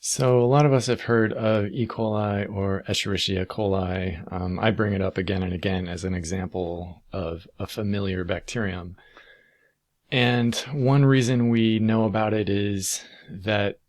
So a lot of us have heard of E. coli or Escherichia coli. I bring it up again and again as an example of a familiar bacterium. And one reason we know about it is that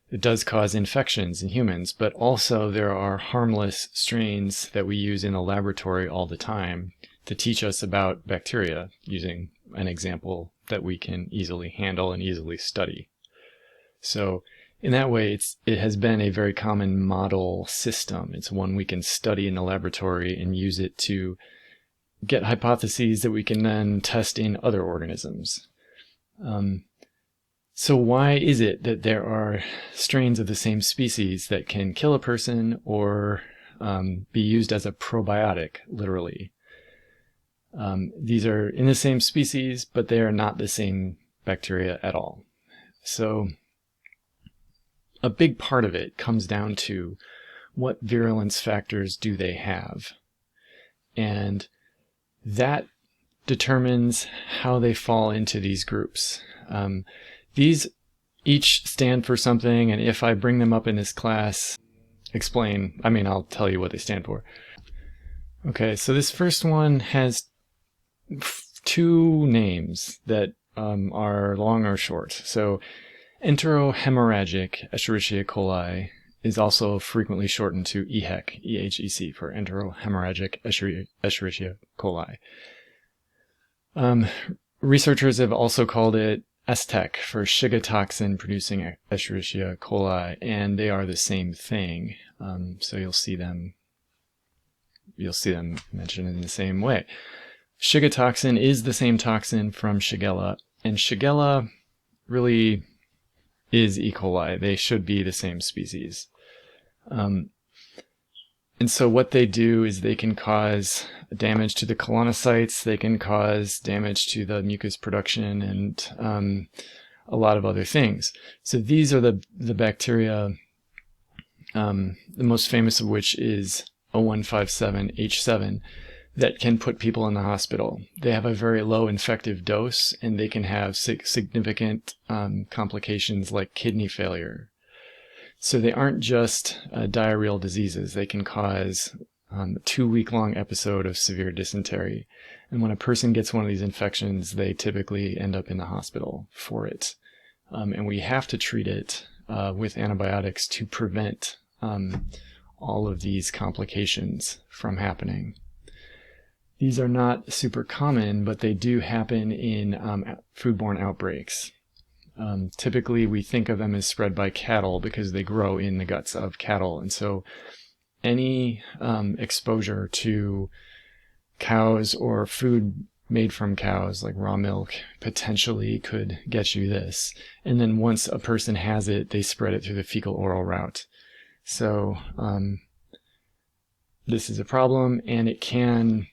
it does cause infections in humans, but also there are harmless strains that we use in the laboratory all the time to teach us about bacteria, using an example that we can easily handle and easily study. So in that way, it has been a very common model system. It's one we can study in the laboratory and use it to get hypotheses that we can then test in other organisms. So why is it that there are strains of the same species that can kill a person or be used as a probiotic, literally? These are in the same species, but they are not the same bacteria at all. So a big part of it comes down to what virulence factors do they have. And that determines how they fall into these groups. These each stand for something, and if I bring them up in this class, I'll tell you what they stand for. Okay, so this first one has two names that are long or short. So Enterohemorrhagic Escherichia coli is also frequently shortened to EHEC, EHEC, for Enterohemorrhagic Escherichia coli. Researchers have also called it STEC for Shiga toxin producing Escherichia coli, and they are the same thing. So you'll see them mentioned in the same way. Shiga toxin is the same toxin from Shigella, and Shigella really is E. coli. They should be the same species. And so what they do is they can cause damage to the colonocytes, they can cause damage to the mucus production, and a lot of other things. So these are the bacteria, the most famous of which is O157H7, that can put people in the hospital. They have a very low infective dose, and they can have significant complications like kidney failure. So they aren't just diarrheal diseases. They can cause a 2-week-long episode of severe dysentery. And when a person gets one of these infections, they typically end up in the hospital for it. And we have to treat it with antibiotics to prevent all of these complications from happening. These are not super common, but they do happen in foodborne outbreaks. Typically, we think of them as spread by cattle because they grow in the guts of cattle. And so any exposure to cows or food made from cows, like raw milk, potentially could get you this. And then once a person has it, they spread it through the fecal-oral route. So this is a problem, and it can...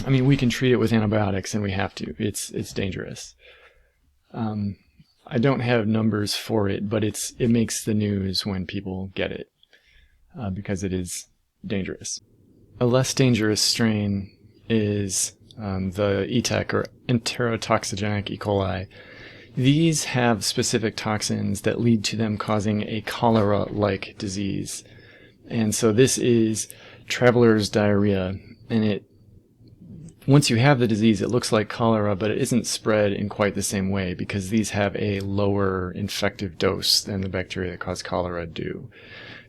we can treat it with antibiotics, and we have to. It's dangerous. I don't have numbers for it, but it makes the news when people get it because it is dangerous. A less dangerous strain is the ETEC, or Enterotoxogenic E Coli. These have specific toxins that lead to them causing a cholera-like disease. And so this is traveler's diarrhea, and once you have the disease, it looks like cholera, but it isn't spread in quite the same way because these have a lower infective dose than the bacteria that cause cholera do.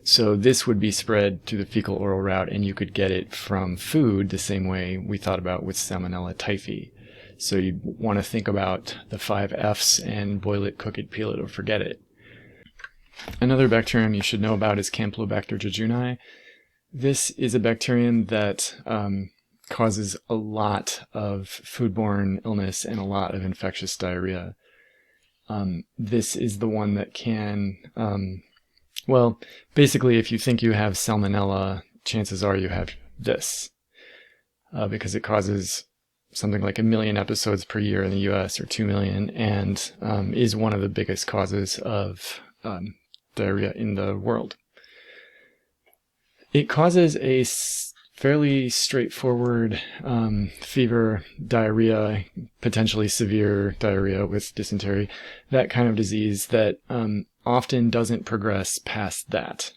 So this would be spread through the fecal-oral route, and you could get it from food the same way we thought about with Salmonella typhi. So you want to think about the 5 F's and boil it, cook it, peel it, or forget it. Another bacterium you should know about is Campylobacter Jejuni. This is a bacterium that causes a lot of foodborne illness and a lot of infectious diarrhea. This is the one that can, basically if you think you have salmonella, chances are you have this, because it causes something like 1 million episodes per year in the US, or 2 million, and is one of the biggest causes of diarrhea in the world. It causes a fairly straightforward fever, diarrhea, potentially severe diarrhea with dysentery, that kind of disease that often doesn't progress past that.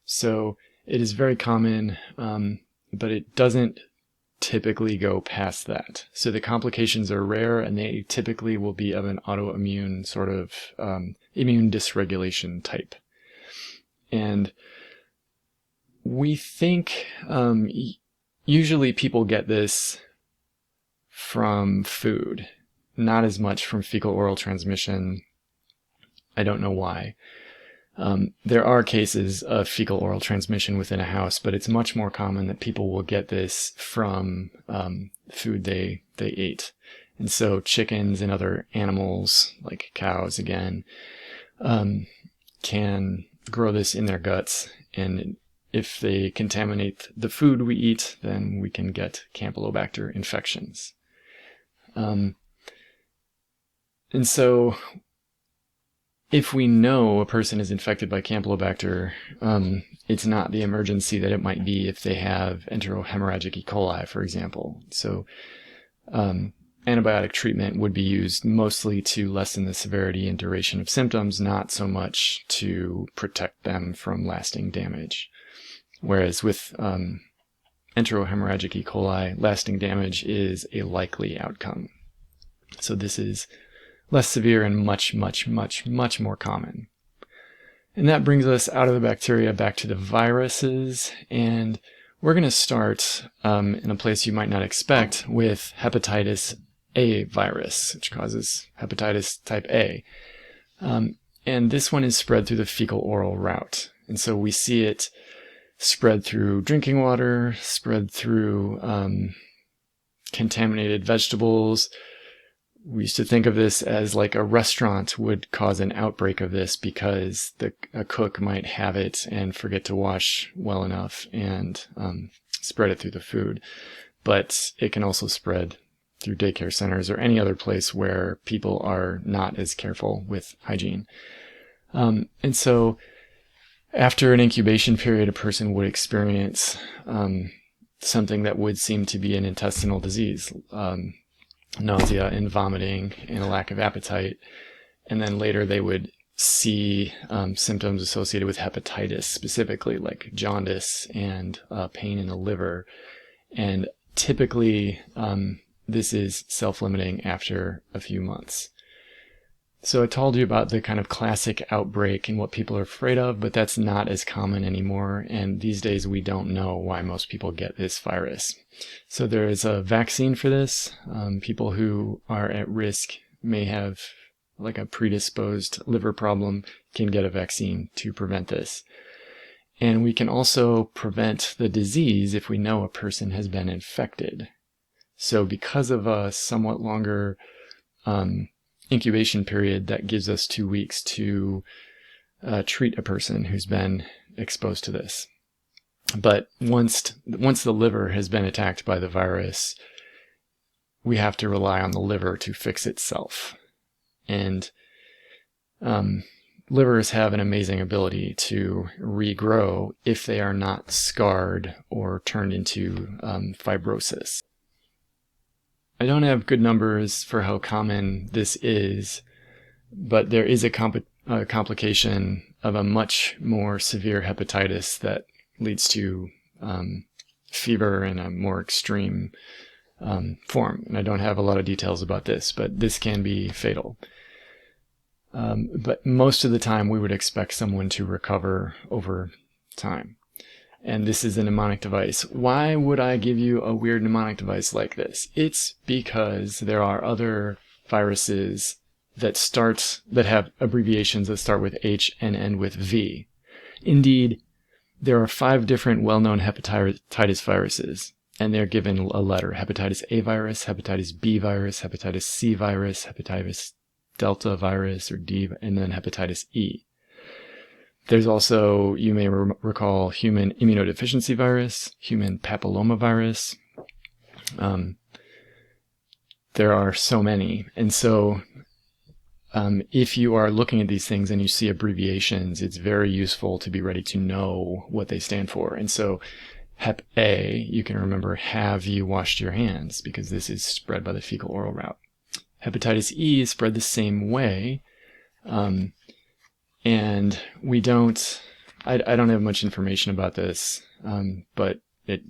So it is very common, but it doesn't typically go past that. So the complications are rare, and they typically will be of an autoimmune sort of immune dysregulation type. And we think usually people get this from food, not as much from fecal-oral transmission. I don't know why. There are cases of fecal-oral transmission within a house, but it's much more common that people will get this from food they ate. And so chickens and other animals, like cows again, can grow this in their guts, and if they contaminate the food we eat, then we can get Campylobacter infections. And so if we know a person is infected by Campylobacter, it's not the emergency that it might be if they have enterohemorrhagic E. coli, for example. So antibiotic treatment would be used mostly to lessen the severity and duration of symptoms, not so much to protect them from lasting damage. Whereas with enterohemorrhagic E. coli, lasting damage is a likely outcome. So this is less severe and much, much, much, much more common. And that brings us out of the bacteria back to the viruses. And we're going to start in a place you might not expect with Hepatitis A virus, which causes hepatitis type A. And this one is spread through the fecal-oral route. And so we see it spread through drinking water, spread through contaminated vegetables. We used to think of this as like a restaurant would cause an outbreak of this because a cook might have it and forget to wash well enough and spread it through the food. But it can also spread through daycare centers or any other place where people are not as careful with hygiene. And so after an incubation period, a person would experience something that would seem to be an intestinal disease, nausea and vomiting and a lack of appetite. And then later they would see symptoms associated with hepatitis, specifically like jaundice and pain in the liver. And typically this is self-limiting after a few months. So I told you about the kind of classic outbreak and what people are afraid of, but that's not as common anymore. And these days we don't know why most people get this virus. So there is a vaccine for this. People who are at risk may have like a predisposed liver problem can get a vaccine to prevent this. And we can also prevent the disease if we know a person has been infected. So because of a somewhat longer incubation period, that gives us 2 weeks to treat a person who's been exposed to this. But once the liver has been attacked by the virus, we have to rely on the liver to fix itself. And livers have an amazing ability to regrow if they are not scarred or turned into fibrosis. I don't have good numbers for how common this is, but there is a complication of a much more severe hepatitis that leads to fever in a more extreme form. And I don't have a lot of details about this, but this can be fatal. But most of the time we would expect someone to recover over time. And this is a mnemonic device. Why would I give you a weird mnemonic device like this? It's because there are other viruses that have abbreviations that start with H and end with V. Indeed, there are 5 different well-known hepatitis viruses, and they're given a letter: hepatitis A virus, hepatitis B virus, hepatitis C virus, hepatitis Delta virus or D, and then hepatitis E. There's also, you may recall, human immunodeficiency virus, human papillomavirus. There are so many. And so if you are looking at these things and you see abbreviations, it's very useful to be ready to know what they stand for. And so Hep A, you can remember, have you washed your hands, because this is spread by the fecal-oral route. Hepatitis E is spread the same way, and we don't, I don't have much information about this, but it,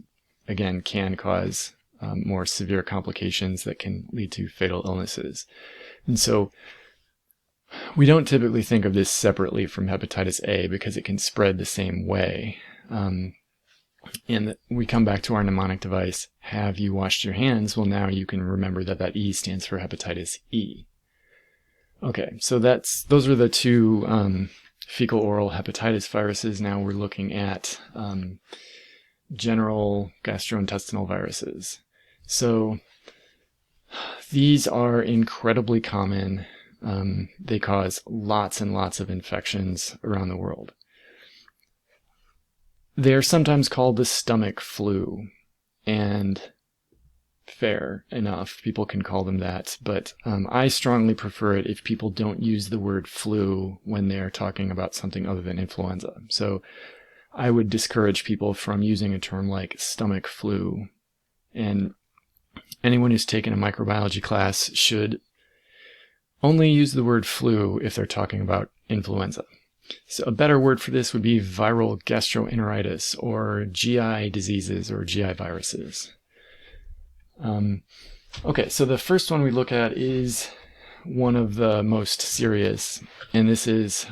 again, can cause more severe complications that can lead to fatal illnesses. And so we don't typically think of this separately from hepatitis A because it can spread the same way. And we come back to our mnemonic device, have you washed your hands? Well, now you can remember that that E stands for hepatitis E. Okay, so those are the two fecal-oral hepatitis viruses. Now we're looking at general gastrointestinal viruses. So these are incredibly common. They cause lots and lots of infections around the world. They're sometimes called the stomach flu, and fair enough, people can call them that, but I strongly prefer it if people don't use the word flu when they're talking about something other than influenza. So I would discourage people from using a term like stomach flu, and anyone who's taken a microbiology class should only use the word flu if they're talking about influenza. So a better word for this would be viral gastroenteritis or GI diseases or GI viruses. Okay, so the first one we look at is one of the most serious, and this is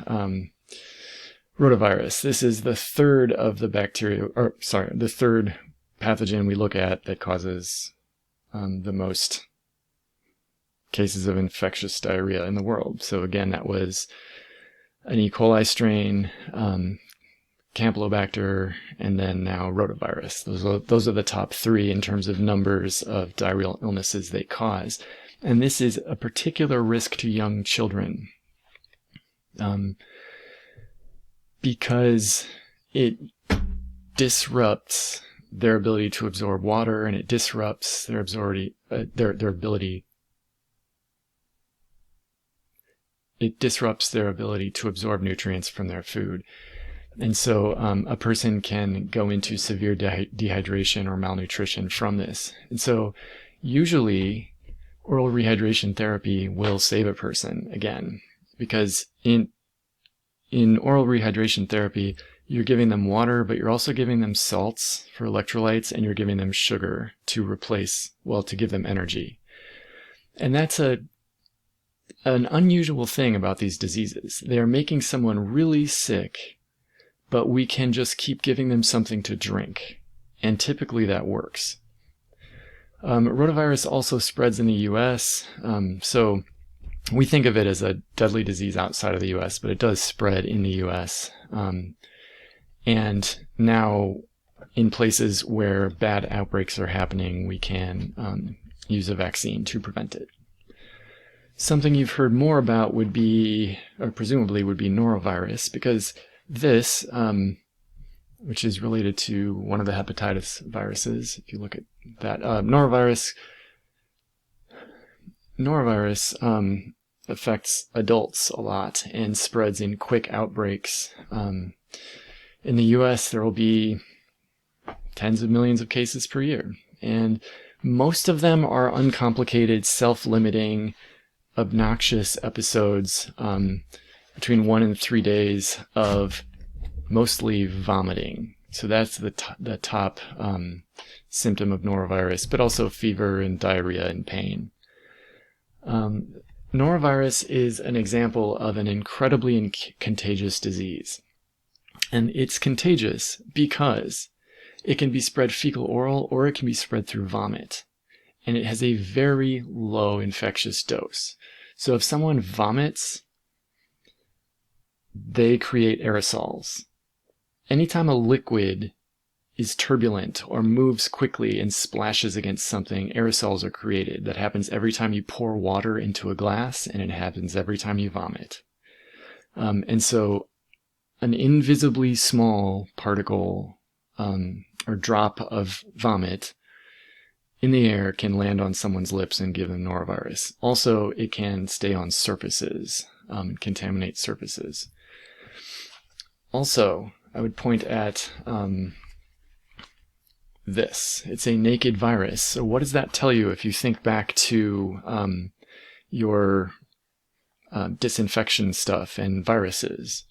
rotavirus. This is the third of the the third pathogen we look at that causes the most cases of infectious diarrhea in the world. So again, that was an E. coli strain, Campylobacter, and then now rotavirus. Those are the top three in terms of numbers of diarrheal illnesses they cause. And this is a particular risk to young children because it disrupts their ability to absorb water, and it disrupts their ability to absorb nutrients from their food. And so a person can go into severe dehydration or malnutrition from this. And so usually oral rehydration therapy will save a person again, because in oral rehydration therapy, you're giving them water, but you're also giving them salts for electrolytes, and you're giving them sugar to give them energy. And that's an unusual thing about these diseases. They are making someone really sick, but we can just keep giving them something to drink, and typically that works. Rotavirus also spreads in the US, so we think of it as a deadly disease outside of the US, but it does spread in the US. And now in places where bad outbreaks are happening, we can use a vaccine to prevent it. Something you've heard more about would be, or presumably would be, Norovirus, because this, which is related to one of the hepatitis viruses, if you look at that, Norovirus affects adults a lot and spreads in quick outbreaks. In the US, there will be tens of millions of cases per year, and most of them are uncomplicated, self-limiting, obnoxious episodes between 1 and 3 days of mostly vomiting. So that's the top symptom of norovirus, but also fever and diarrhea and pain. Norovirus is an example of an incredibly contagious disease. And it's contagious because it can be spread fecal-oral, or it can be spread through vomit. And it has a very low infectious dose. So if someone vomits, they create aerosols. Anytime a liquid is turbulent or moves quickly and splashes against something, aerosols are created. That happens every time you pour water into a glass, and it happens every time you vomit. And so an invisibly small particle or drop of vomit in the air can land on someone's lips and give them norovirus. Also, it can stay on surfaces, contaminate surfaces. Also, I would point at this. It's a naked virus. So what does that tell you if you think back to your disinfection stuff and viruses?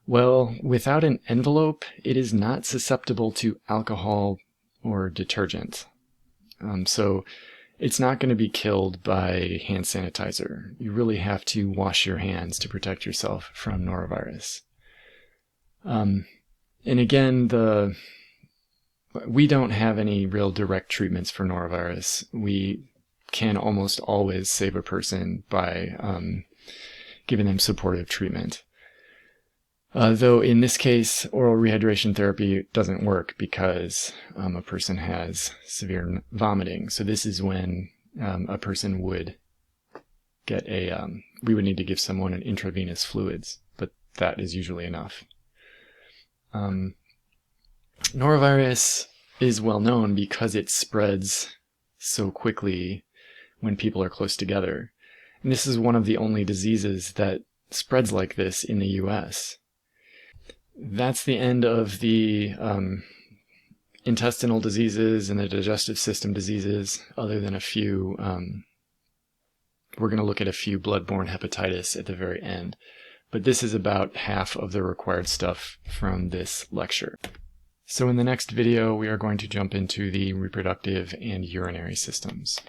Well, without an envelope, it is not susceptible to alcohol or detergent. So it's not going to be killed by hand sanitizer. You really have to wash your hands to protect yourself from norovirus. And again, we don't have any real direct treatments for norovirus. We can almost always save a person by giving them supportive treatment. Though in this case, oral rehydration therapy doesn't work because a person has severe vomiting. So this is when a person would get we would need to give someone an intravenous fluids, but that is usually enough. Norovirus is well known because it spreads so quickly when people are close together. And this is one of the only diseases that spreads like this in the US. That's the end of the intestinal diseases and the digestive system diseases, other than a few. We're going to look at a few bloodborne hepatitis at the very end. But this is about half of the required stuff from this lecture. So in the next video, we are going to jump into the reproductive and urinary systems.